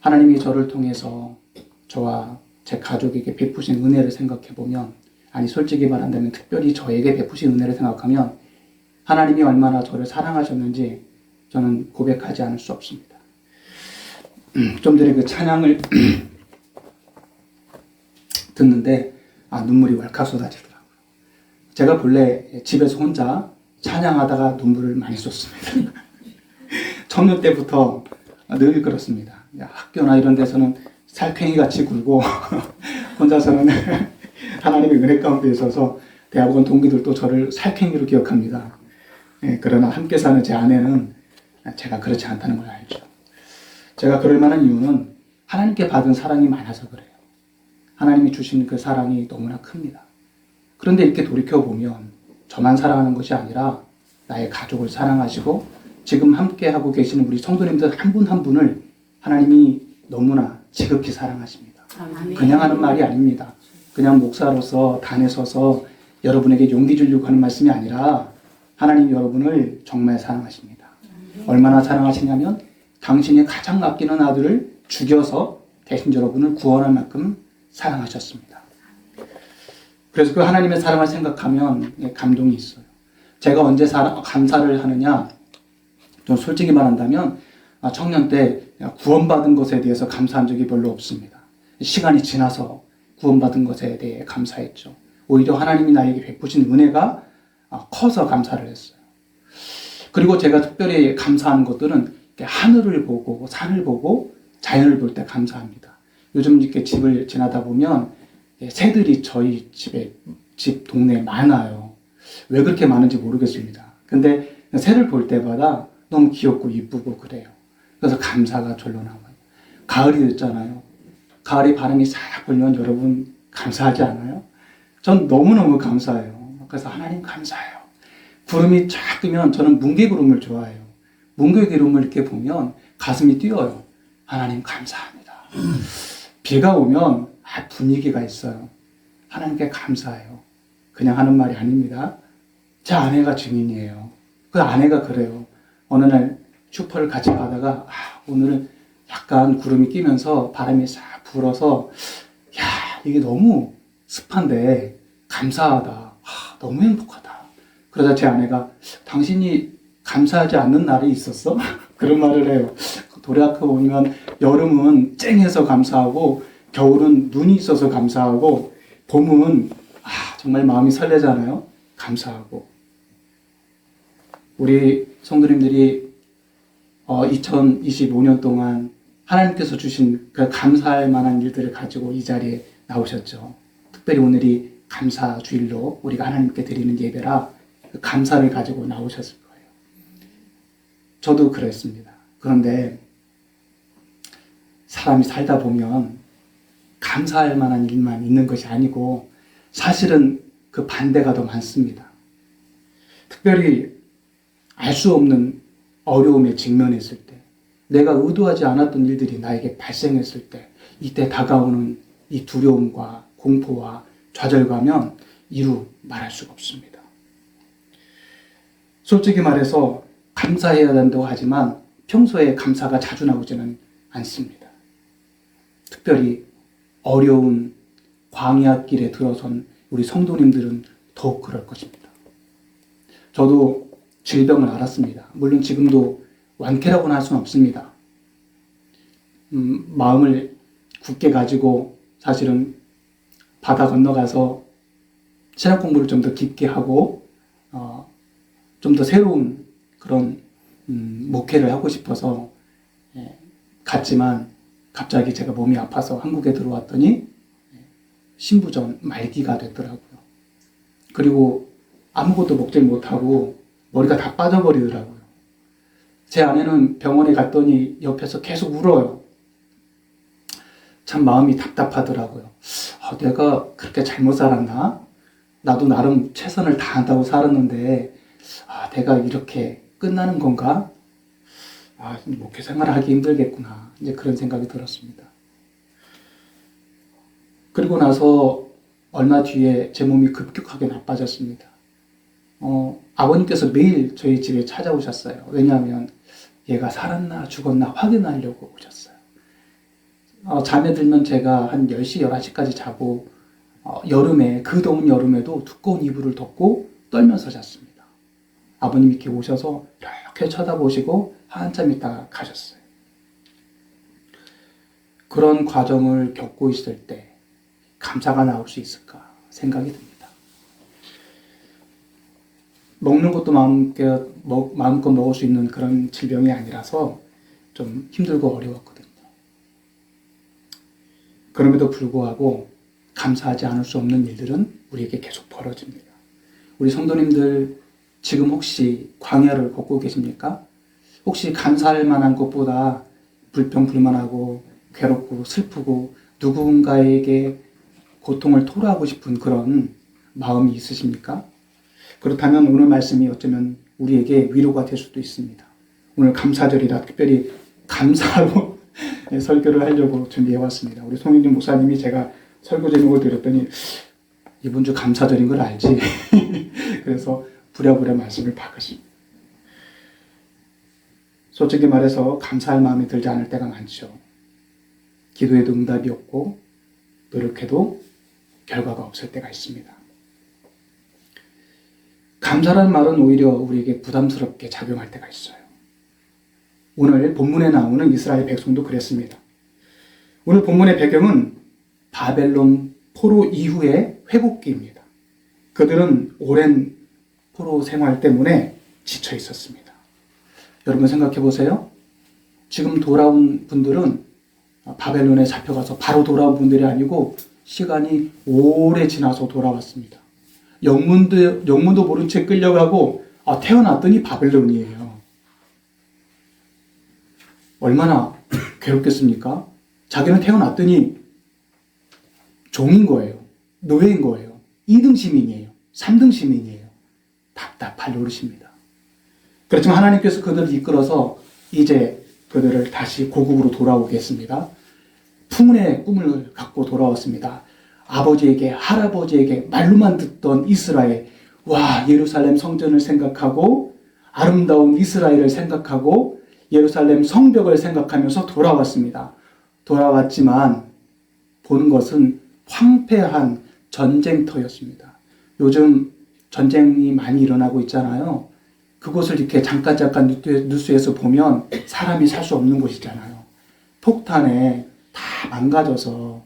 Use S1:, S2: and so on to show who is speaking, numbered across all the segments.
S1: 하나님이 저를 통해서 저와 제 가족에게 베푸신 은혜를 생각해 보면, 아니 솔직히 말한다면 특별히 저에게 베푸신 은혜를 생각하면 하나님이 얼마나 저를 사랑하셨는지 저는 고백하지 않을 수 없습니다. 좀 전에 그 찬양을 듣는데 눈물이 왈칵 쏟아지더라고요. 제가 본래 집에서 혼자 찬양하다가 눈물을 많이 쏟습니다. 청년 때부터 늘 그렇습니다. 학교나 이런 데서는 살쾡이 같이 굴고 혼자서는 하나님의 은혜 가운데 있어서 대학원 동기들도 저를 살쾡이로 기억합니다. 그러나 함께 사는 제 아내는 제가 그렇지 않다는 걸 알죠. 제가 그럴 만한 이유는 하나님께 받은 사랑이 많아서 그래요. 하나님이 주신 그 사랑이 너무나 큽니다. 그런데 이렇게 돌이켜보면 저만 사랑하는 것이 아니라 나의 가족을 사랑하시고 지금 함께 하고 계시는 우리 성도님들 한 분 한 분을 하나님이 너무나 지극히 사랑하십니다. 그냥 하는 말이 아닙니다. 그냥 목사로서 단에 서서 여러분에게 용기 주려고 하는 말씀이 아니라 하나님 여러분을 정말 사랑하십니다. 얼마나 사랑하시냐면 당신이 가장 아끼는 아들을 죽여서 대신 여러분을 구원할 만큼 사랑하셨습니다. 그래서 그 하나님의 사랑을 생각하면 감동이 있어요. 제가 언제 감사를 하느냐? 좀 솔직히 말한다면 청년 때 구원받은 것에 대해서 감사한 적이 별로 없습니다. 시간이 지나서 구원받은 것에 대해 감사했죠. 오히려 하나님이 나에게 베푸신 은혜가 커서 감사를 했어요. 그리고 제가 특별히 감사하는 것들은 하늘을 보고 산을 보고 자연을 볼 때 감사합니다. 요즘 이렇게 집을 지나다 보면 새들이 저희 집 동네에 많아요. 왜 그렇게 많은지 모르겠습니다. 근데 새를 볼 때마다 너무 귀엽고 이쁘고 그래요. 그래서 감사가 절로 나와요. 가을이 됐잖아요. 가을이 바람이 싹 불면 여러분 감사하지 않아요? 전 너무너무 감사해요. 그래서 하나님 감사해요. 구름이 쫙 뜨면 저는 뭉게구름을 좋아해요. 뭉게구름을 이렇게 보면 가슴이 뛰어요. 하나님 감사합니다. 비가 오면 분위기가 있어요. 하나님께 감사해요. 그냥 하는 말이 아닙니다. 제 아내가 증인이에요. 그 아내가 그래요. 어느 날 슈퍼를 같이 가다가 오늘은 약간 구름이 끼면서 바람이 싹 불어서 이게 너무 습한데 감사하다. 너무 행복하다. 그러자 제 아내가 당신이 감사하지 않는 날이 있었어? 그런 말을 해요. 돌이켜보면 여름은 쨍해서 감사하고 겨울은 눈이 있어서 감사하고 봄은 정말 마음이 설레잖아요. 감사하고. 우리 성도님들이 2025년 동안 하나님께서 주신 그 감사할 만한 일들을 가지고 이 자리에 나오셨죠. 특별히 오늘이 감사 주일로 우리가 하나님께 드리는 예배라 그 감사를 가지고 나오셨을 거예요. 저도 그랬습니다. 그런데 사람이 살다 보면 감사할 만한 일만 있는 것이 아니고 사실은 그 반대가 더 많습니다. 특별히 알 수 없는 어려움에 직면했을 때, 내가 의도하지 않았던 일들이 나에게 발생했을 때, 이때 다가오는 이 두려움과 공포와 좌절감은 이루 말할 수가 없습니다. 솔직히 말해서 감사해야 된다고 하지만 평소에 감사가 자주 나오지는 않습니다. 특별히 어려운 광야길에 들어선 우리 성도님들은 더욱 그럴 것입니다. 저도 질병을 앓았습니다. 물론 지금도 완쾌라고는 할 수는 없습니다. 마음을 굳게 가지고 사실은 바다 건너가서 신학 공부를 좀 더 깊게 하고 좀 더 새로운 그런 목회를 하고 싶어서 갔지만 갑자기 제가 몸이 아파서 한국에 들어왔더니 신부전 말기가 됐더라고요. 그리고 아무것도 먹질 못하고 머리가 다 빠져버리더라고요. 제 아내는 병원에 갔더니 옆에서 계속 울어요. 참 마음이 답답하더라고요. 내가 그렇게 잘못 살았나? 나도 나름 최선을 다한다고 살았는데 내가 이렇게 끝나는 건가? 목회 생활을 하기 힘들겠구나. 이제 그런 생각이 들었습니다. 그리고 나서 얼마 뒤에 제 몸이 급격하게 나빠졌습니다. 아버님께서 매일 저희 집에 찾아오셨어요. 왜냐하면 얘가 살았나 죽었나 확인하려고 오셨어요. 잠에 들면 제가 한 10시, 11시까지 자고 여름에, 그 더운 여름에도 두꺼운 이불을 덮고 떨면서 잤습니다. 아버님 이렇게 오셔서 이렇게 쳐다보시고 한참 있다가 가셨어요. 그런 과정을 겪고 있을 때 감사가 나올 수 있을까 생각이 듭니다. 먹는 것도 마음껏 먹을 수 있는 그런 질병이 아니라서 좀 힘들고 어려웠거든요. 그럼에도 불구하고 감사하지 않을 수 없는 일들은 우리에게 계속 벌어집니다. 우리 성도님들 지금 혹시 광야를 걷고 계십니까? 혹시 감사할 만한 것보다 불평불만하고 괴롭고 슬프고 누군가에게 고통을 토로하고 싶은 그런 마음이 있으십니까? 그렇다면 오늘 말씀이 어쩌면 우리에게 위로가 될 수도 있습니다. 오늘 감사절이라 특별히 감사로 설교를 하려고 준비해왔습니다. 우리 송영진 목사님이 제가 설교 제목을 드렸더니 이번 주 감사절인 걸 알지? 그래서 부랴부랴 말씀을 바꾸십니다. 솔직히 말해서 감사할 마음이 들지 않을 때가 많죠. 기도에도 응답이 없고 노력해도 결과가 없을 때가 있습니다. 감사라는 말은 오히려 우리에게 부담스럽게 작용할 때가 있어요. 오늘 본문에 나오는 이스라엘 백성도 그랬습니다. 오늘 본문의 배경은 바벨론 포로 이후의 회복기입니다. 그들은 오랜 포로 생활 때문에 지쳐 있었습니다. 여러분 생각해 보세요. 지금 돌아온 분들은 바벨론에 잡혀가서 바로 돌아온 분들이 아니고 시간이 오래 지나서 돌아왔습니다. 영문도 모른 채 끌려가고 태어났더니 바벨론이에요. 얼마나 괴롭겠습니까? 자기는 태어났더니 종인 거예요. 노예인 거예요. 2등 시민이에요. 3등 시민이에요. 답답할 노릇입니다. 그렇지만 하나님께서 그들을 이끌어서 이제 그들을 다시 고국으로 돌아오게 했습니다. 풍운의 꿈을 갖고 돌아왔습니다. 아버지에게, 할아버지에게 말로만 듣던 이스라엘, 예루살렘 성전을 생각하고 아름다운 이스라엘을 생각하고 예루살렘 성벽을 생각하면서 돌아왔습니다. 돌아왔지만 보는 것은 황폐한 전쟁터였습니다. 요즘 전쟁이 많이 일어나고 있잖아요. 그곳을 이렇게 잠깐 뉴스에서 보면 사람이 살 수 없는 곳이잖아요. 폭탄에 다 망가져서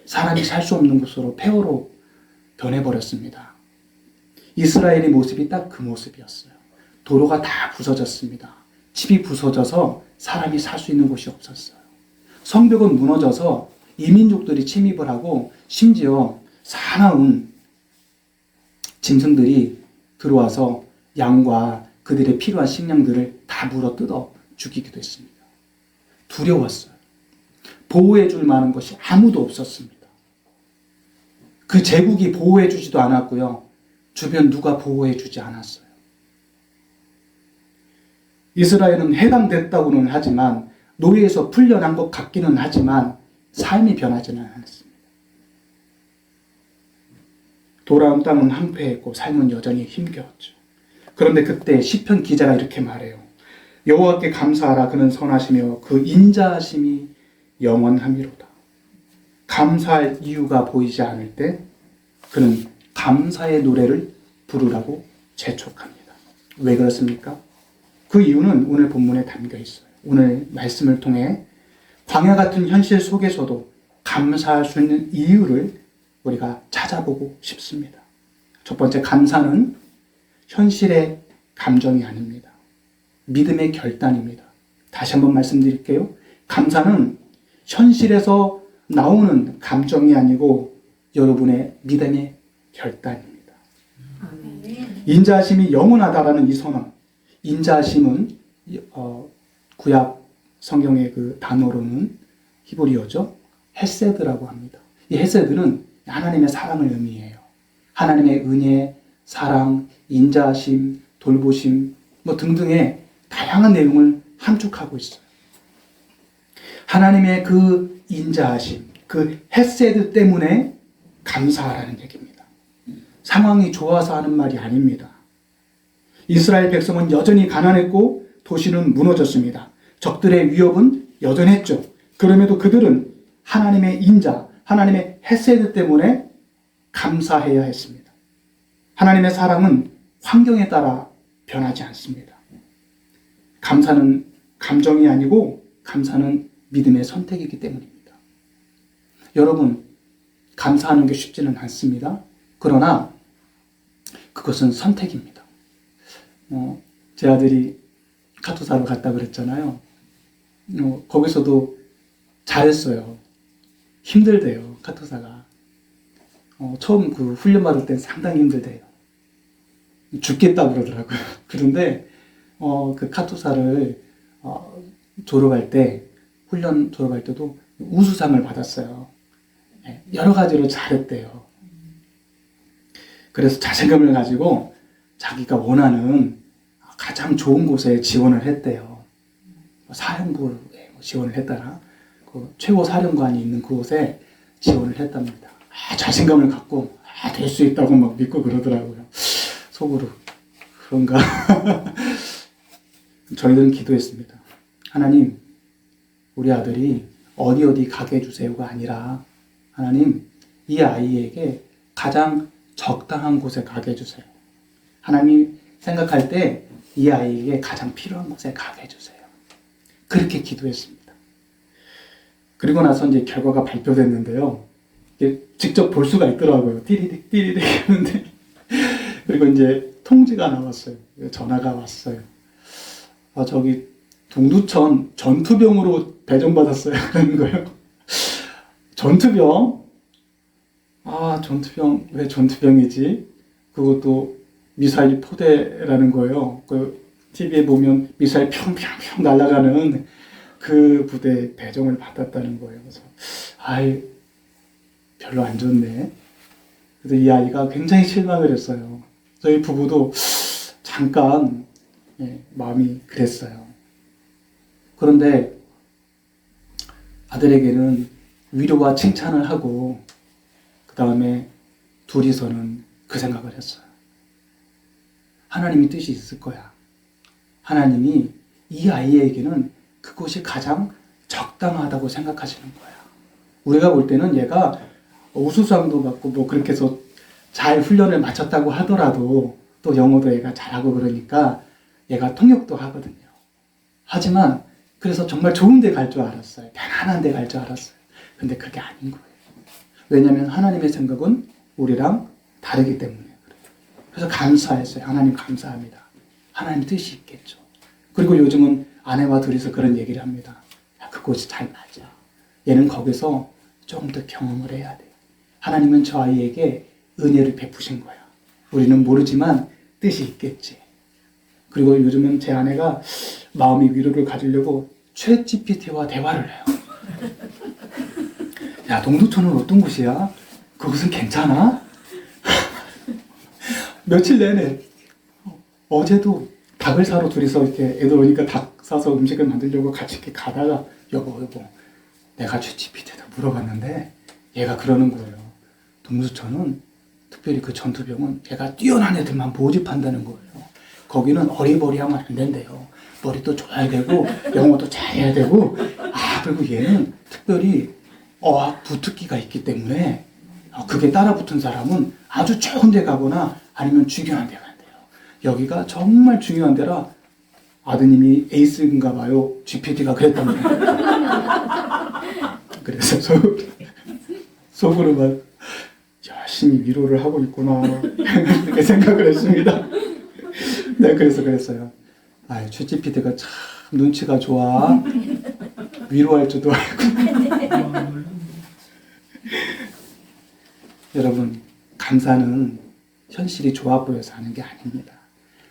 S1: 사람이 살 수 없는 곳으로 폐허로 변해버렸습니다. 이스라엘의 모습이 딱 그 모습이었어요. 도로가 다 부서졌습니다. 집이 부서져서 사람이 살 수 있는 곳이 없었어요. 성벽은 무너져서 이민족들이 침입을 하고 심지어 사나운 짐승들이 들어와서 양과 그들의 필요한 식량들을 다 물어 뜯어 죽이기도 했습니다. 두려웠어요. 보호해 줄 만한 것이 아무도 없었습니다. 그 제국이 보호해 주지도 않았고요. 주변 누가 보호해 주지 않았어요. 이스라엘은 해방됐다고는 하지만 노예에서 풀려난 것 같기는 하지만 삶이 변하지는 않았습니다. 돌아온 땅은 황폐했고 삶은 여전히 힘겨웠죠. 그런데 그때 시편 기자가 이렇게 말해요. 여호와께 감사하라. 그는 선하시며 그 인자하심이 영원함이로다. 감사할 이유가 보이지 않을 때 그는 감사의 노래를 부르라고 재촉합니다. 왜 그렇습니까? 그 이유는 오늘 본문에 담겨 있어요. 오늘 말씀을 통해 광야 같은 현실 속에서도 감사할 수 있는 이유를 우리가 찾아보고 싶습니다. 첫 번째, 감사는 현실의 감정이 아닙니다. 믿음의 결단입니다. 다시 한번 말씀드릴게요. 감사는 현실에서 나오는 감정이 아니고 여러분의 믿음의 결단입니다. 인자하심이 영원하다라는 이 선언. 인자하심은 구약 성경의 그 단어로는 히브리어죠. 헤세드라고 합니다. 이 헤세드는 하나님의 사랑을 의미해요. 하나님의 은혜, 사랑, 인자하심, 돌보심 등등의 다양한 내용을 함축하고 있어요. 하나님의 그 인자하심, 그 헤세드 때문에 감사하라는 얘기입니다. 상황이 좋아서 하는 말이 아닙니다. 이스라엘 백성은 여전히 가난했고 도시는 무너졌습니다. 적들의 위협은 여전했죠. 그럼에도 그들은 하나님의 인자, 하나님의 헤세드 때문에 감사해야 했습니다. 하나님의 사랑은 환경에 따라 변하지 않습니다. 감사는 감정이 아니고 감사는 믿음의 선택이기 때문입니다. 여러분, 감사하는 게 쉽지는 않습니다. 그러나 그것은 선택입니다. 제 아들이 카투사로 갔다 그랬잖아요. 거기서도 잘했어요. 힘들대요, 카투사가. 처음 그 훈련 받을 땐 상당히 힘들대요. 죽겠다 그러더라고요. 그런데 그 카투사를 졸업할 때, 훈련 졸업할 때도 우수상을 받았어요. 여러 가지로 잘했대요. 그래서 자신감을 가지고 자기가 원하는 가장 좋은 곳에 지원을 했대요. 사령부에 지원을 했다나 그 최고 사령관이 있는 그곳에 지원을 했답니다. 자신감을 갖고 될 수 있다고 막 믿고 그러더라고요. 속으로 그런가? 저희들은 기도했습니다. 하나님, 우리 아들이 어디 가게 해주세요가 아니라 하나님, 이 아이에게 가장 적당한 곳에 가게 해주세요. 하나님 생각할 때 이 아이에게 가장 필요한 곳에 가게 해주세요. 그렇게 기도했습니다. 그리고 나서 이제 결과가 발표됐는데요. 직접 볼 수가 있더라고요. 띠리릭 띠리릭 하는데 그리고 이제 통지가 나왔어요. 전화가 왔어요. 저기 동두천 전투병으로 배정받았어요. 하는 거예요. 전투병? 전투병, 왜 전투병이지? 그것도 미사일 포대라는 거예요. 그 TV에 보면 미사일 평평평 날아가는 그 부대에 배정을 받았다는 거예요. 그래서 별로 안 좋네. 그래서 이 아이가 굉장히 실망을 했어요. 저희 부부도 잠깐 마음이 그랬어요. 그런데 아들에게는 위로와 칭찬을 하고 그 다음에 둘이서는 그 생각을 했어요. 하나님이 뜻이 있을 거야. 하나님이 이 아이에게는 그것이 가장 적당하다고 생각하시는 거야. 우리가 볼 때는 얘가 우수상도 받고 뭐 그렇게 해서 잘 훈련을 마쳤다고 하더라도 또 영어도 얘가 잘하고 그러니까 얘가 통역도 하거든요. 하지만 그래서 정말 좋은 데 갈 줄 알았어요. 편안한 데 갈 줄 알았어요. 근데 그게 아닌 거예요. 왜냐하면 하나님의 생각은 우리랑 다르기 때문에 그래요. 그래서 감사했어요. 하나님 감사합니다. 하나님 뜻이 있겠죠. 그리고 요즘은 아내와 둘이서 그런 얘기를 합니다. 그곳이 잘 맞아. 얘는 거기서 좀 더 경험을 해야 돼. 하나님은 저 아이에게 은혜를 베푸신 거야. 우리는 모르지만 뜻이 있겠지. 그리고 요즘은 제 아내가 마음의 위로를 가지려고 챗GPT와 대화를 해요. 야, 동두천은 어떤 곳이야? 그곳은 괜찮아? 며칠 내내 어제도 닭을 사러 둘이서 이렇게 애들 오니까 닭 사서 음식을 만들려고 같이 이렇게 가다가 여보 내가 챗GPT에다 물어봤는데 얘가 그러는 거예요. 동두천은 특별히 그 전투병은 얘가 뛰어난 애들만 모집한다는 거예요. 거기는 어리버리하면 안 된대요. 머리도 좋아야 되고 영어도 잘해야 되고 그리고 얘는 특별히 어학 부특기가 있기 때문에 그게 따라붙은 사람은 아주 좋은 데 가거나 아니면 중요한 데 간대요. 여기가 정말 중요한 데라 아드님이 에이스인가 봐요. GPT가 그랬답니다. 그래서 속으로 막 열심히 위로를 하고 있구나 이렇게 생각을 했습니다. 네, 그래서 그랬어요. 챗GPT가 참 눈치가 좋아. 위로할 줄도 알고. 여러분, 감사는 현실이 좋아 보여서 하는 게 아닙니다.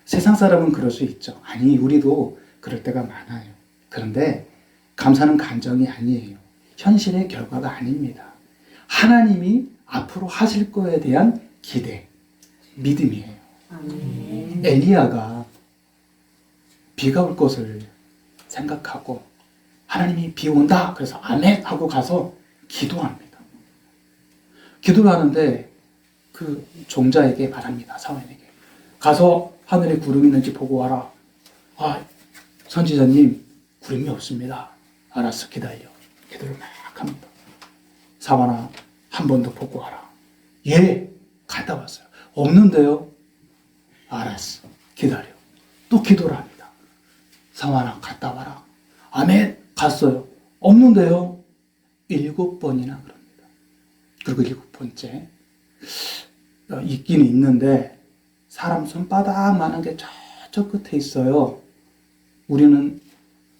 S1: 세상 사람은 그럴 수 있죠. 우리도 그럴 때가 많아요. 그런데 감사는 감정이 아니에요. 현실의 결과가 아닙니다. 하나님이 앞으로 하실 거에 대한 기대, 믿음이에요. 엘리야가 비가 올 것을 생각하고 하나님이 비 온다 그래서 아멘 하고 가서 기도합니다. 기도를 하는데 그 종자에게 말합니다. 사원에게 가서 하늘에 구름이 있는지 보고 와라. 선지자님 구름이 없습니다. 알았어, 기다려. 기도를 막 합니다. 사마나 한 번 더 보고 와라. 예, 갔다 왔어요. 없는데요? 알았어. 기다려. 또 기도를 합니다. 사마나 갔다 와라. 아멘. 갔어요. 없는데요? 7번이나 그럽니다. 그리고 7번째. 있기는 있는데 사람 손바닥만한 게 저쪽 끝에 있어요. 우리는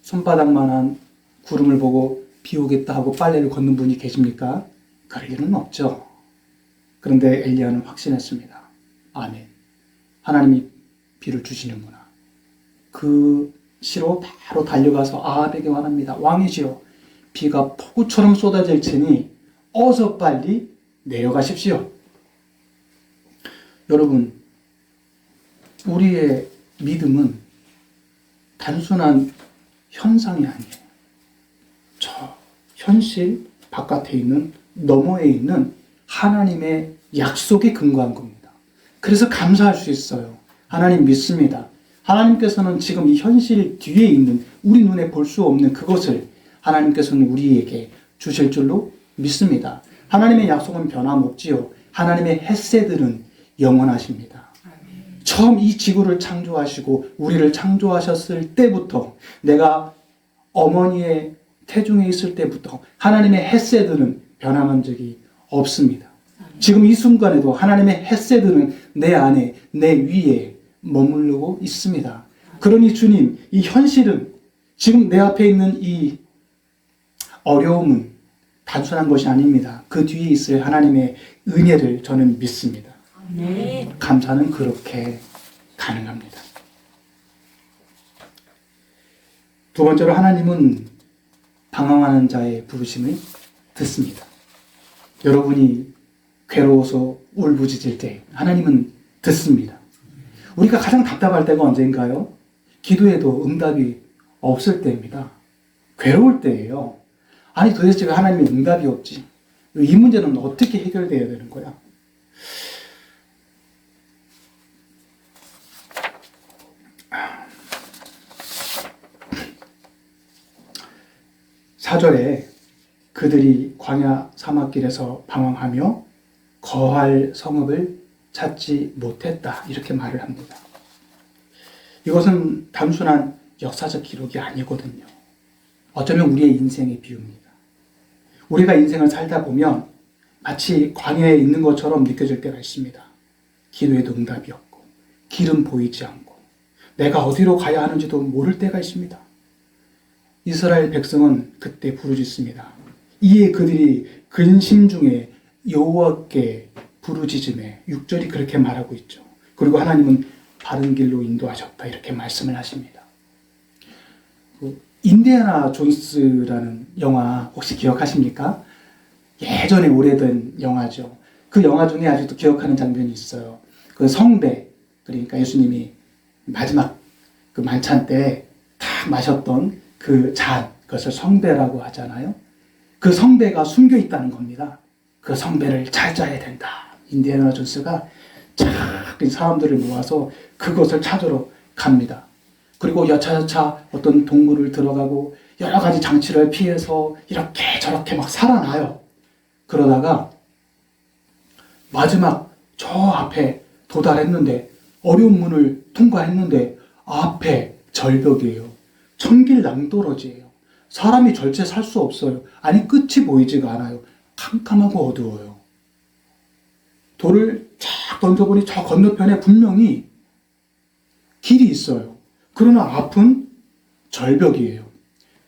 S1: 손바닥만한 구름을 보고 비 오겠다 하고 빨래를 걷는 분이 계십니까? 그럴 일은 없죠. 그런데 엘리야는 확신했습니다. 아멘. 하나님이 비를 주시는구나. 그 시로 바로 달려가서 아합에게 말합니다. 왕이시여, 비가 폭우처럼 쏟아질 테니 어서 빨리 내려가십시오. 여러분, 우리의 믿음은 단순한 현상이 아니에요. 저 현실 바깥에 있는, 너머에 있는 하나님의 약속에 근거한 겁니다. 그래서 감사할 수 있어요. 하나님 믿습니다. 하나님께서는 지금 이 현실 뒤에 있는, 우리 눈에 볼 수 없는 그것을 하나님께서는 우리에게 주실 줄로 믿습니다. 하나님의 약속은 변함없지요. 하나님의 헷세들은 영원하십니다. 처음 이 지구를 창조하시고 우리를 창조하셨을 때부터, 내가 어머니의 태중에 있을 때부터 하나님의 헷세들은 변함한 적이 없습니다. 지금 이 순간에도 하나님의 헷세들은 내 안에, 내 위에 머무르고 있습니다. 그러니 주님, 이 현실은, 지금 내 앞에 있는 이 어려움은 단순한 것이 아닙니다. 그 뒤에 있을 하나님의 은혜를 저는 믿습니다. 네. 감사는 그렇게 가능합니다. 두 번째로, 하나님은 방황하는 자의 부르심을 듣습니다. 여러분이 괴로워서 울부짖을 때 하나님은 듣습니다. 우리가 가장 답답할 때가 언제인가요? 기도에도 응답이 없을 때입니다. 괴로울 때예요. 아니, 도대체 하나님의 응답이 없지, 이 문제는 어떻게 해결돼야 되는 거야? 사절에 그들이 광야 사막길에서 방황하며 거할 성읍을 찾지 못했다, 이렇게 말을 합니다. 이것은 단순한 역사적 기록이 아니거든요. 어쩌면 우리의 인생의 비유입니다. 우리가 인생을 살다 보면 마치 광야에 있는 것처럼 느껴질 때가 있습니다. 기도에도 응답이 없고, 길은 보이지 않고, 내가 어디로 가야 하는지도 모를 때가 있습니다. 이스라엘 백성은 그때 부르짖습니다. 이에 그들이 근심 중에 여호와께 부르짖음에, 6절이 그렇게 말하고 있죠. 그리고 하나님은 바른 길로 인도하셨다, 이렇게 말씀을 하십니다. 인디애나 존스라는 영화 혹시 기억하십니까? 예전에 오래된 영화죠. 그 영화 중에 아직도 기억하는 장면이 있어요. 그 성배, 그러니까 예수님이 마지막 그 만찬 때 탁 마셨던 그 잔, 그것을 성배라고 하잖아요. 그 성배가 숨겨 있다는 겁니다. 그 성배를 찾아야 된다. 인디애나 존스가 쫙 사람들을 모아서 그것을 찾으러 갑니다. 그리고 여차여차 어떤 동굴을 들어가고 여러 가지 장치를 피해서 이렇게 저렇게 막 살아나요. 그러다가 마지막 저 앞에 도달했는데, 어려운 문을 통과했는데 앞에 절벽이에요. 천길낭떠러지예요. 사람이 절제 살 수 없어요. 아니, 끝이 보이지가 않아요. 캄캄하고 어두워요. 돌을 쫙 던져보니 저 건너편에 분명히 길이 있어요. 그러나 앞은 절벽이에요.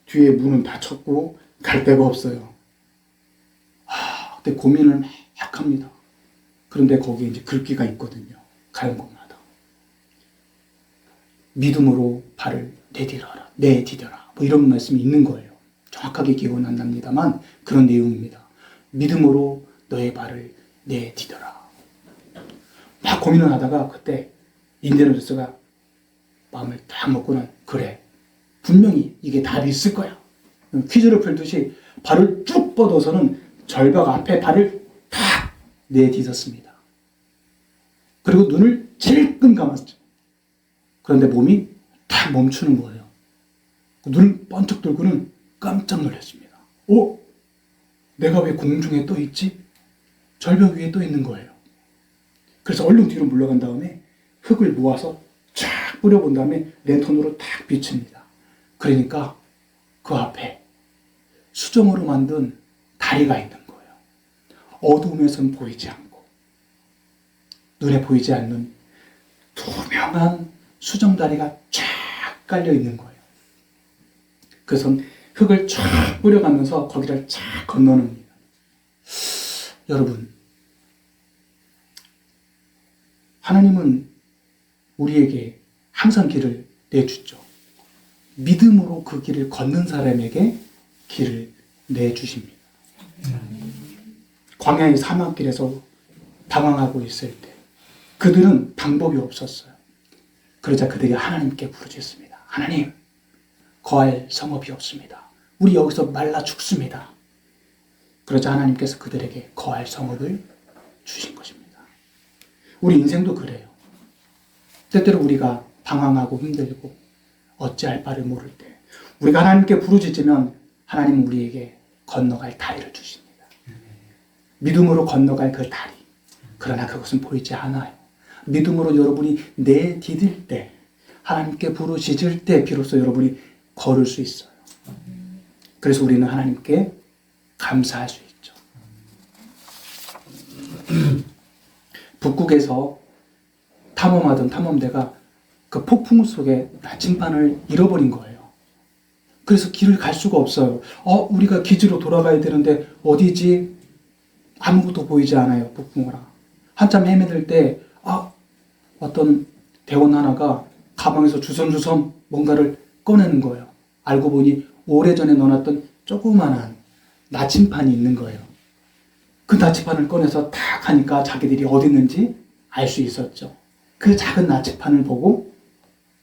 S1: 뒤에 문은 닫혔고 갈 데가 없어요. 그때 고민을 막 합니다. 그런데 거기에 이제 글귀가 있거든요. 가는 곳마다. 믿음으로 발을 내디뎌라. 뭐 이런 말씀이 있는 거예요. 정확하게 기억은 안 납니다만 그런 내용입니다. 믿음으로 너의 발을 내디뎌라. 막 고민을 하다가 그때 인디애나 존스가 마음을 딱 먹고는, 그래, 분명히 이게 답이 있을 거야. 퀴즈를 풀듯이 발을 쭉 뻗어서는 절벽 앞에 발을 탁 내딛었습니다. 그리고 눈을 질끈 감았죠. 그런데 몸이 탁 멈추는 거예요. 눈을 번쩍 들고는 깜짝 놀랐습니다. 내가 왜 공중에 떠 있지? 절벽 위에 떠 있는 거예요. 그래서 얼른 뒤로 물러간 다음에 흙을 모아서 쫙 뿌려본 다음에 랜턴으로 탁 비춥니다. 그러니까 그 앞에 수정으로 만든 다리가 있는 거예요. 어두움에선 보이지 않고 눈에 보이지 않는 투명한 수정 다리가 쫙 깔려 있는 거예요. 그래서 흙을 쫙 뿌려가면서 거기를 쫙 건너놉니다. 여러분, 하나님은 우리에게 항상 길을 내주죠. 믿음으로 그 길을 걷는 사람에게 길을 내주십니다. 광야의 사막길에서 당황하고 있을 때 그들은 방법이 없었어요. 그러자 그들이 하나님께 부르짖습니다. 하나님, 거할 성읍이 없습니다. 우리 여기서 말라 죽습니다. 그러자 하나님께서 그들에게 거할 성읍을 주신 것입니다. 우리 인생도 그래요. 때때로 우리가 방황하고 힘들고 어찌할 바를 모를 때 우리가 하나님께 부르짖으면 하나님은 우리에게 건너갈 다리를 주십니다. 믿음으로 건너갈 그 다리. 그러나 그것은 보이지 않아요. 믿음으로 여러분이 내디딜 때, 하나님께 부르짖을 때 비로소 여러분이 걸을 수 있어요. 그래서 우리는 하나님께 감사할 수 있죠. 북극에서 탐험하던 탐험대가 그 폭풍 속에 나침반을 잃어버린 거예요. 그래서 길을 갈 수가 없어요. 우리가 기지로 돌아가야 되는데 어디지? 아무것도 보이지 않아요. 폭풍우라. 한참 헤매들 때 어떤 대원 하나가 가방에서 주섬주섬 뭔가를 꺼내는 거예요. 알고 보니 오래전에 넣어놨던 조그만한 나침판이 있는 거예요. 그 나침판을 꺼내서 탁 하니까 자기들이 어디 있는지 알 수 있었죠. 그 작은 나침판을 보고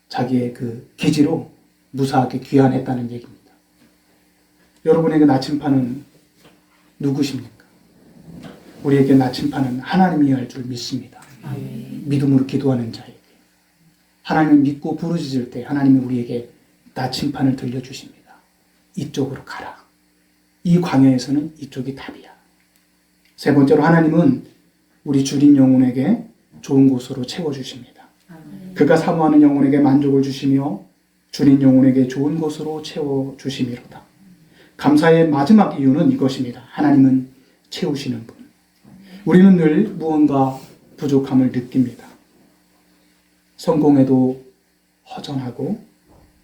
S1: 자기의 그 기지로 무사하게 귀환했다는 얘기입니다. 여러분에게 나침판은 누구십니까? 우리에게 나침판은 하나님이 할 줄 믿습니다. 믿음으로 기도하는 자에게. 하나님을 믿고 부르짖을 때 하나님이 우리에게 나침판을 들려주십니다. 이쪽으로 가라. 이 광야에서는 이쪽이 답이야. 세 번째로 하나님은 우리 주린 영혼에게 좋은 곳으로 채워주십니다. 그가 사모하는 영혼에게 만족을 주시며 주린 영혼에게 좋은 곳으로 채워주심이로다. 감사의 마지막 이유는 이것입니다. 하나님은 채우시는 분. 우리는 늘 무언가 부족함을 느낍니다. 성공해도 허전하고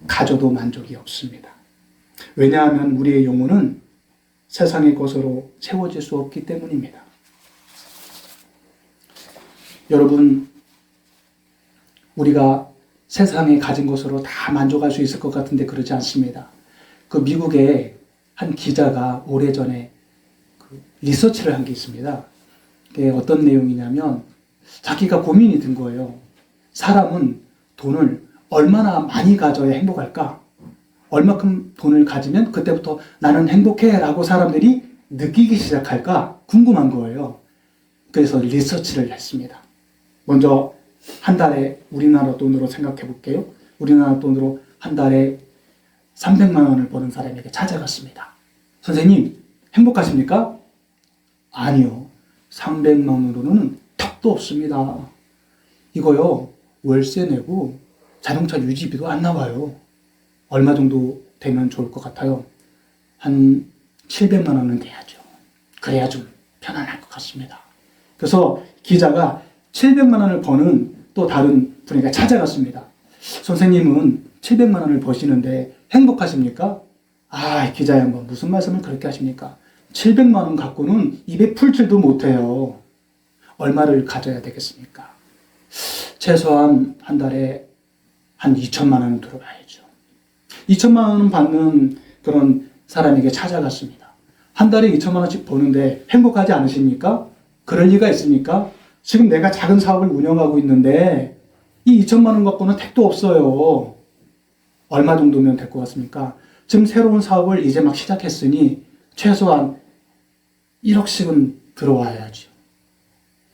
S1: 가져도 만족이 없습니다. 왜냐하면 우리의 영혼은 세상의 것으로 채워질 수 없기 때문입니다. 여러분, 우리가 세상에 가진 것으로 다 만족할 수 있을 것 같은데 그러지 않습니다. 그 미국의 한 기자가 오래전에 리서치를 한 게 있습니다. 그게 어떤 내용이냐면 자기가 고민이 든 거예요. 사람은 돈을 얼마나 많이 가져야 행복할까? 얼마큼 돈을 가지면 그때부터 나는 행복해 라고 사람들이 느끼기 시작할까? 궁금한 거예요. 그래서 리서치를 했습니다. 먼저 한 달에 우리나라 돈으로 생각해 볼게요. 우리나라 돈으로 한 달에 300만 원을 버는 사람에게 찾아갔습니다. 선생님, 행복하십니까? 아니요. 300만 원으로는 턱도 없습니다. 이거요, 월세 내고 자동차 유지비도 안 나와요. 얼마 정도 되면 좋을 것 같아요? 한 700만 원은 돼야죠. 그래야 좀 편안할 것 같습니다. 그래서 기자가 700만 원을 버는 또 다른 분에게 찾아갔습니다. 선생님은 700만 원을 버시는데 행복하십니까? 기자 양반 무슨 말씀을 그렇게 하십니까? 700만 원 갖고는 입에 풀칠도 못해요. 얼마를 가져야 되겠습니까? 최소한 한 달에 한 2천만 원은 들어가야죠. 2천만 원 받는 그런 사람에게 찾아갔습니다. 한 달에 2천만 원씩 버는데 행복하지 않으십니까? 그럴 리가 있습니까? 지금 내가 작은 사업을 운영하고 있는데 이 2천만 원 갖고는 택도 없어요. 얼마 정도면 될 것 같습니까? 지금 새로운 사업을 이제 막 시작했으니 최소한 1억씩은 들어와야죠.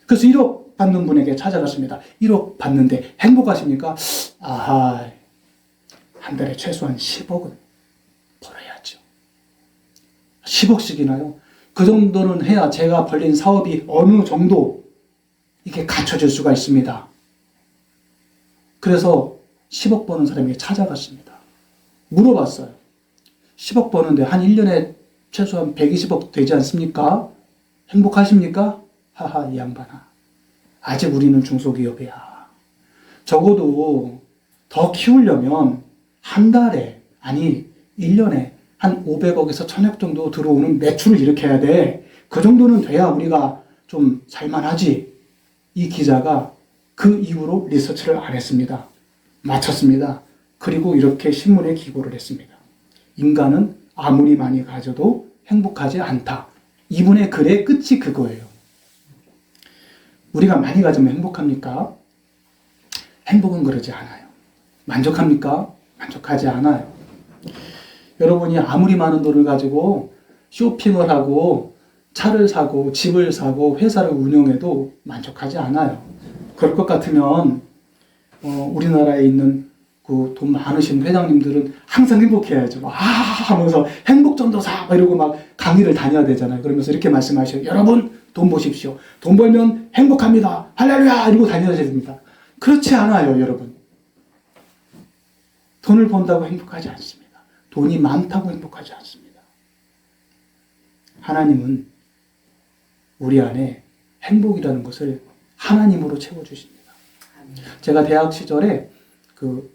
S1: 그래서 1억 받는 분에게 찾아갔습니다. 1억 받는데 행복하십니까? 한 달에 최소한 10억은 벌어야죠. 10억씩이나요? 그 정도는 해야 제가 벌린 사업이 어느 정도 이게 갖춰질 수가 있습니다. 그래서 10억 버는 사람에게 찾아갔습니다. 물어봤어요. 10억 버는데 한 1년에 최소한 120억 되지 않습니까? 행복하십니까? 하하, 이 양반아. 아직 우리는 중소기업이야. 적어도 더 키우려면 한 달에, 아니 1년에 한 500억에서 1000억 정도 들어오는 매출을 일으켜야 돼. 그 정도는 돼야 우리가 좀 살만하지. 이 기자가 그 이후로 리서치를 안 했습니다. 마쳤습니다. 그리고 이렇게 신문에 기고를 했습니다. 인간은 아무리 많이 가져도 행복하지 않다. 이분의 글의 끝이 그거예요. 우리가 많이 가지면 행복합니까? 행복은 그러지 않아요. 만족합니까? 만족하지 않아요. 여러분이 아무리 많은 돈을 가지고 쇼핑을 하고 차를 사고 집을 사고 회사를 운영해도 만족하지 않아요. 그럴 것 같으면 우리나라에 있는 그 돈 많으신 회장님들은 항상 행복해야죠. 하면서 행복전도사 이러고 막 강의를 다녀야 되잖아요. 그러면서 이렇게 말씀하셔요. 여러분 돈 보십시오. 돈 벌면 행복합니다. 할렐루야 이러고 다녀야 됩니다. 그렇지 않아요, 여러분. 돈을 번다고 행복하지 않습니다. 돈이 많다고 행복하지 않습니다. 하나님은 우리 안에 행복이라는 것을 하나님으로 채워주십니다. 제가 대학 시절에 그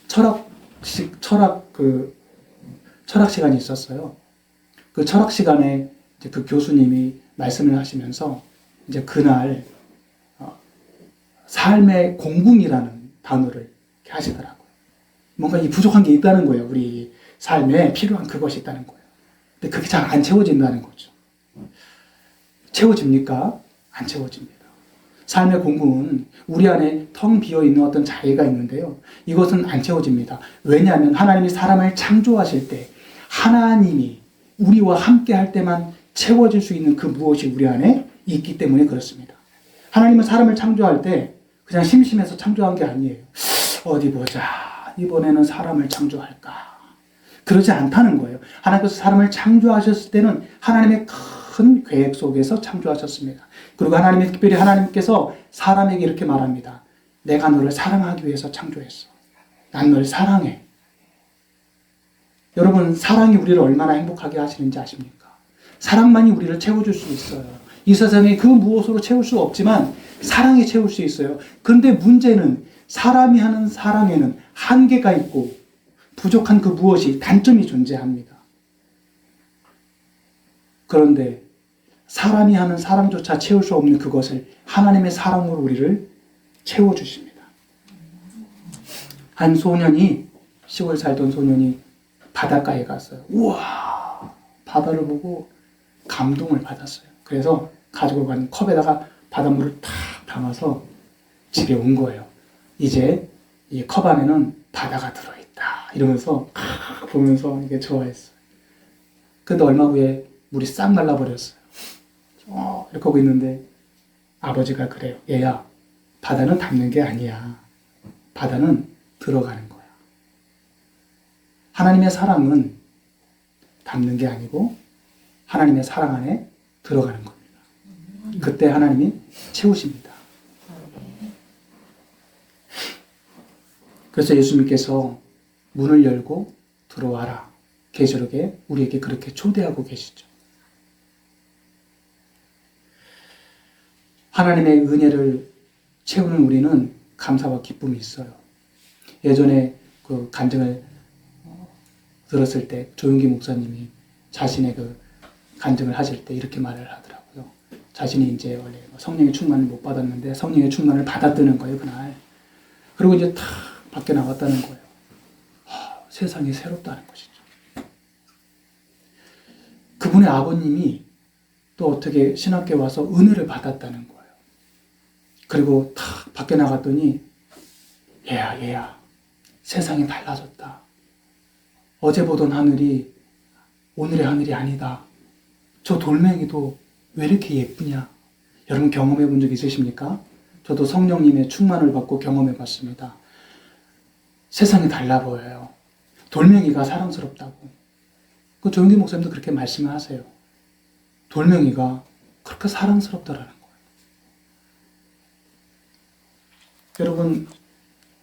S1: 철학 시간이 있었어요. 그 철학 시간에 이제 그 교수님이 말씀을 하시면서 이제 그날 삶의 공분이라는 단어를 이렇게 하시더라고요. 뭔가 이 부족한 게 있다는 거예요. 우리 삶에 필요한 그것이 있다는 거예요. 근데 그게 잘 안 채워진다는 거죠. 채워집니까? 안 채워집니다. 삶의 공부는 우리 안에 텅 비어있는 어떤 자리가 있는데요. 이것은 안 채워집니다. 왜냐하면 하나님이 사람을 창조하실 때 하나님이 우리와 함께 할 때만 채워질 수 있는 그 무엇이 우리 안에 있기 때문에 그렇습니다. 하나님은 사람을 창조할 때 그냥 심심해서 창조한 게 아니에요. 어디 보자. 이번에는 사람을 창조할까. 그러지 않다는 거예요. 하나님께서 사람을 창조하셨을 때는 하나님의 큰 계획 속에서 창조하셨습니다. 그리고 특별히 하나님께서 사람에게 이렇게 말합니다. 내가 너를 사랑하기 위해서 창조했어. 난 널 사랑해. 여러분, 사랑이 우리를 얼마나 행복하게 하시는지 아십니까? 사랑만이 우리를 채워줄 수 있어요. 이 세상에 그 무엇으로 채울 수 없지만 사랑이 채울 수 있어요. 그런데 문제는 사람이 하는 사랑에는 한계가 있고 부족한 그 무엇이 단점이 존재합니다. 그런데 사람이 하는 사랑조차 채울 수 없는 그것을 하나님의 사랑으로 우리를 채워주십니다. 한 소년이, 시골 살던 소년이 바닷가에 갔어요. 우와! 바다를 보고 감동을 받았어요. 그래서 가지고 간 컵에다가 바닷물을 탁 담아서 집에 온 거예요. 이제 이 컵 안에는 바다가 들어있다. 이러면서 보면서 이게 좋아했어요. 근데 얼마 후에 물이 싹 말라버렸어요. 이렇게 하고 있는데 아버지가 그래요. 얘야, 바다는 담는 게 아니야. 바다는 들어가는 거야. 하나님의 사랑은 담는 게 아니고 하나님의 사랑 안에 들어가는 겁니다. 그때 하나님이 채우십니다. 그래서 예수님께서 문을 열고 들어와라. 계시록에 우리에게 그렇게 초대하고 계시죠. 하나님의 은혜를 채우는 우리는 감사와 기쁨이 있어요. 예전에 그 간증을 들었을 때 조용기 목사님이 자신의 그 간증을 하실 때 이렇게 말을 하더라고요. 자신이 이제 원래 성령의 충만을 못 받았는데 성령의 충만을 받았다는 거예요, 그날. 그리고 이제 탁 밖에 나갔다는 거예요. 세상이 새롭다는 것이죠. 그분의 아버님이 또 어떻게 신학교에 와서 은혜를 받았다는 거예요. 그리고 탁 밖에 나갔더니 얘야 세상이 달라졌다. 어제 보던 하늘이 오늘의 하늘이 아니다. 저 돌멩이도 왜 이렇게 예쁘냐. 여러분 경험해 본 적 있으십니까? 저도 성령님의 충만을 받고 경험해 봤습니다. 세상이 달라 보여요. 돌멩이가 사랑스럽다고. 그 조용기 목사님도 그렇게 말씀을 하세요. 돌멩이가 그렇게 사랑스럽다라는 거예요. 여러분,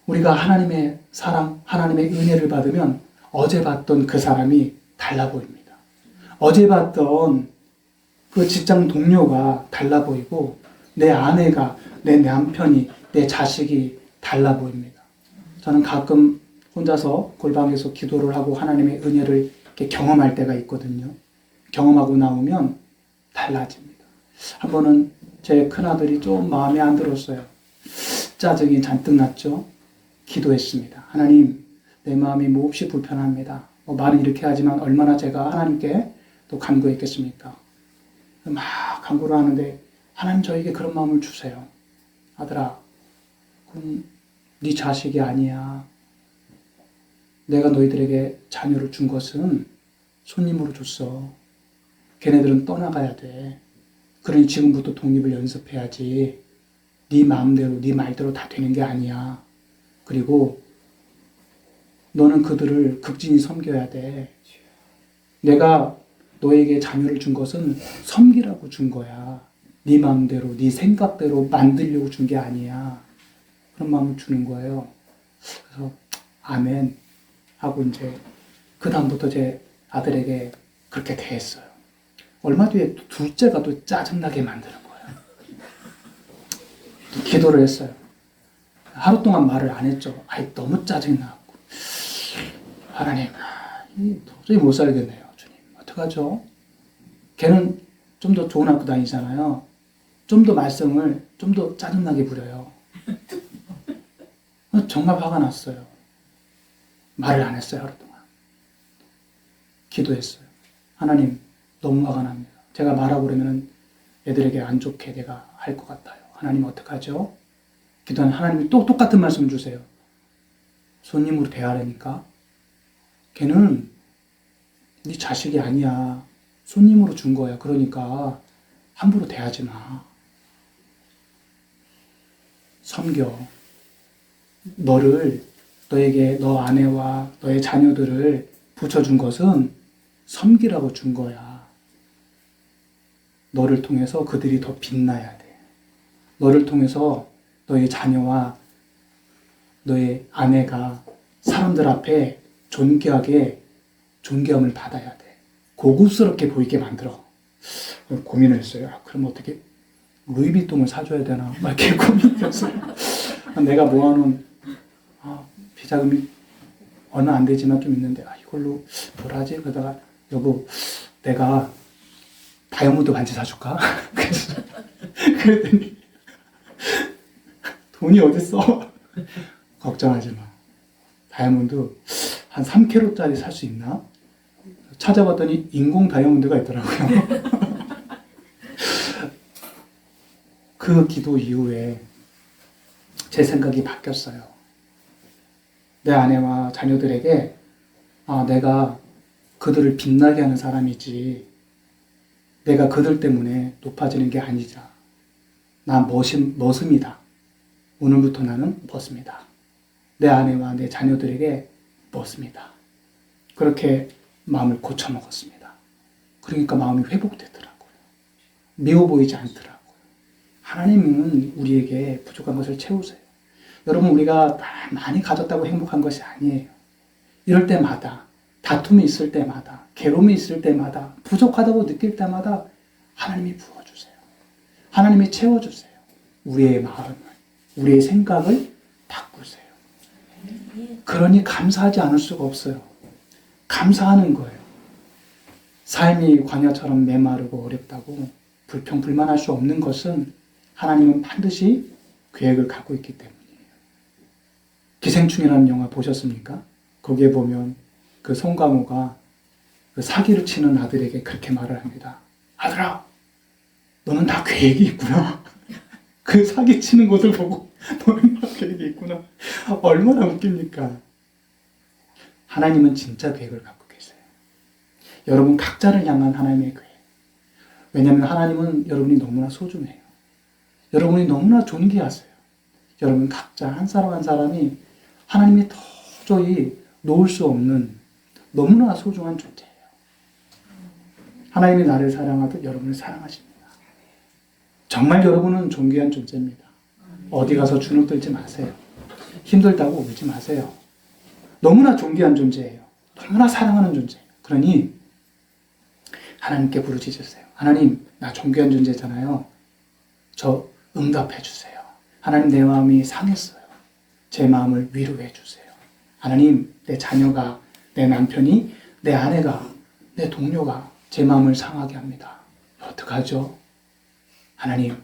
S1: 우리가 하나님의 사랑, 하나님의 은혜를 받으면 어제 봤던 그 사람이 달라 보입니다. 어제 봤던 그 직장 동료가 달라 보이고 내 아내가, 내 남편이, 내 자식이 달라 보입니다. 저는 가끔 혼자서 골방에서 기도를 하고 하나님의 은혜를 이렇게 경험할 때가 있거든요. 경험하고 나오면 달라집니다. 한 번은 제 큰아들이 좀 마음에 안 들었어요. 짜증이 잔뜩 났죠. 기도했습니다. 하나님, 내 마음이 몹시 불편합니다. 말은 이렇게 하지만 얼마나 제가 하나님께 또 간구했겠습니까? 막 간구를 하는데 하나님 저에게 그런 마음을 주세요. 아들아, 그럼 네 자식이 아니야. 내가 너희들에게 자녀를 준 것은 손님으로 줬어. 걔네들은 떠나가야 돼. 그러니 지금부터 독립을 연습해야지. 네 마음대로, 네 말대로 다 되는 게 아니야. 그리고 너는 그들을 극진히 섬겨야 돼. 내가 너에게 자녀를 준 것은 섬기라고 준 거야. 네 마음대로, 네 생각대로 만들려고 준 게 아니야. 그런 마음을 주는 거예요. 그래서 아멘 하고 이제 그 다음부터 제 아들에게 그렇게 대했어요. 얼마 뒤에 둘째가 또 짜증나게 만드는 거예요. 또 기도를 했어요. 하루 동안 말을 안 했죠. 아이 너무 짜증이 나고 하나님 도저히 못 살겠네요. 주님 어떡하죠? 걔는 좀 더 좋은 학교 다니잖아요. 좀 더 말썽을 좀 더 짜증나게 부려요. 정말 화가 났어요. 말을 안 했어요. 하루 동안. 기도했어요. 하나님 너무 화가 납니다. 제가 말하고 그러면 애들에게 안 좋게 내가 할 것 같아요. 하나님 어떡하죠? 기도하는 하나님이 또 똑같은 말씀 주세요. 손님으로 대하라니까. 걔는 네 자식이 아니야. 손님으로 준 거야. 그러니까 함부로 대하지 마. 섬겨. 너에게 너 아내와 너의 자녀들을 붙여준 것은 섬기라고 준 거야. 너를 통해서 그들이 더 빛나야 돼. 너를 통해서 너의 자녀와 너의 아내가 사람들 앞에 존경을 받아야 돼. 고급스럽게 보이게 만들어. 고민을 했어요. 그럼 어떻게 루이비통을 사줘야 되나? 막 이렇게 고민했어요. 내가 모아놓은 비자금이 얼마 안 되지만 좀 있는데 이걸로 뭘 하지? 그러다가 여보 내가 다이아몬드 반지 사줄까? 그랬더니 돈이 어딨어? 걱정하지 마. 다이아몬드 한 3kg짜리 살 수 있나? 찾아봤더니 인공 다이아몬드가 있더라고요. 그 기도 이후에 제 생각이 바뀌었어요. 내 아내와 자녀들에게 내가 그들을 빛나게 하는 사람이지 내가 그들 때문에 높아지는 게 아니자. 나 머슴이다. 오늘부터 나는 머슴이다. 내 아내와 내 자녀들에게 머슴이다. 그렇게 마음을 고쳐먹었습니다. 그러니까 마음이 회복되더라고요. 미워 보이지 않더라고요. 하나님은 우리에게 부족한 것을 채우세요. 여러분 우리가 많이 가졌다고 행복한 것이 아니에요. 이럴 때마다 다툼이 있을 때마다 괴로움이 있을 때마다 부족하다고 느낄 때마다 하나님이 부어주세요. 하나님이 채워주세요. 우리의 마음을 우리의 생각을 바꾸세요. 그러니 감사하지 않을 수가 없어요. 감사하는 거예요. 삶이 광야처럼 메마르고 어렵다고 불평불만할 수 없는 것은 하나님은 반드시 계획을 갖고 있기 때문이에요. 기생충이라는 영화 보셨습니까? 거기에 보면 그 송강호가 그 사기를 치는 아들에게 그렇게 말을 합니다. 아들아, 너는 다 계획이 있구나. 그 사기 치는 것을 보고 너는 다 계획이 있구나. 얼마나 웃깁니까? 하나님은 진짜 계획을 갖고 계세요. 여러분 각자를 향한 하나님의 계획. 왜냐하면 하나님은 여러분이 너무나 소중해요. 여러분이 너무나 존귀하세요. 여러분 각자 한 사람 한 사람이 하나님이 도저히 놓을 수 없는 너무나 소중한 존재예요. 하나님이 나를 사랑하듯 여러분을 사랑하십니다. 정말 여러분은 존귀한 존재입니다. 어디 가서 주눅 들지 마세요. 힘들다고 울지 마세요. 너무나 존귀한 존재예요. 너무나 사랑하는 존재예요. 그러니 하나님께 부르짖으세요. 하나님, 나 존귀한 존재잖아요. 저 응답해 주세요. 하나님, 내 마음이 상했어요. 제 마음을 위로해 주세요. 하나님, 내 자녀가, 내 남편이, 내 아내가, 내 동료가 제 마음을 상하게 합니다. 어떡하죠? 하나님,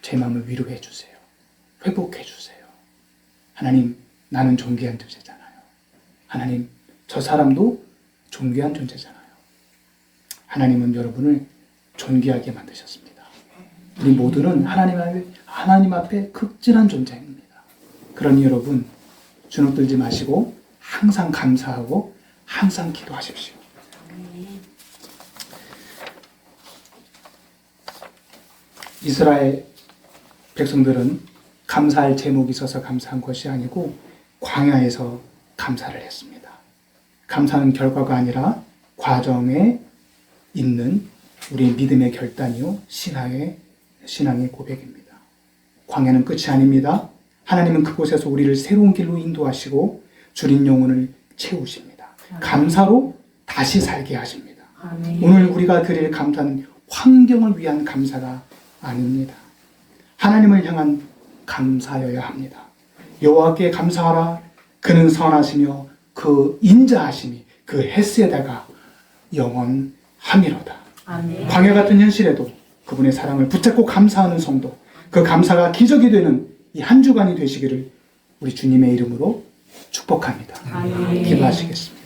S1: 제 마음을 위로해 주세요. 회복해 주세요. 하나님, 나는 존귀한 존재잖아요. 하나님, 저 사람도 존귀한 존재잖아요. 하나님은 여러분을 존귀하게 만드셨습니다. 우리 모두는 하나님 앞에 극진한 존재입니다. 그러니 여러분, 주눅 들지 마시고 항상 감사하고 항상 기도하십시오. 이스라엘 백성들은 감사할 제목이 있어서 감사한 것이 아니고 광야에서 감사를 했습니다. 감사는 결과가 아니라 과정에 있는 우리의 믿음의 결단이요 신앙의 고백입니다. 광야는 끝이 아닙니다. 하나님은 그곳에서 우리를 새로운 길로 인도하시고 줄인 영혼을 채우십니다. 감사로 다시 살게 하십니다. 오늘 우리가 드릴 감사는 환경을 위한 감사가 아닙니다. 하나님을 향한 감사여야 합니다. 여호와께 감사하라. 그는 선하시며 그 인자하심이 그 헤세다가 영원하미로다. 광야 같은 현실에도 그분의 사랑을 붙잡고 감사하는 성도, 그 감사가 기적이 되는 이 한 주간이 되시기를 우리 주님의 이름으로 축복합니다. 기도하시겠습니다.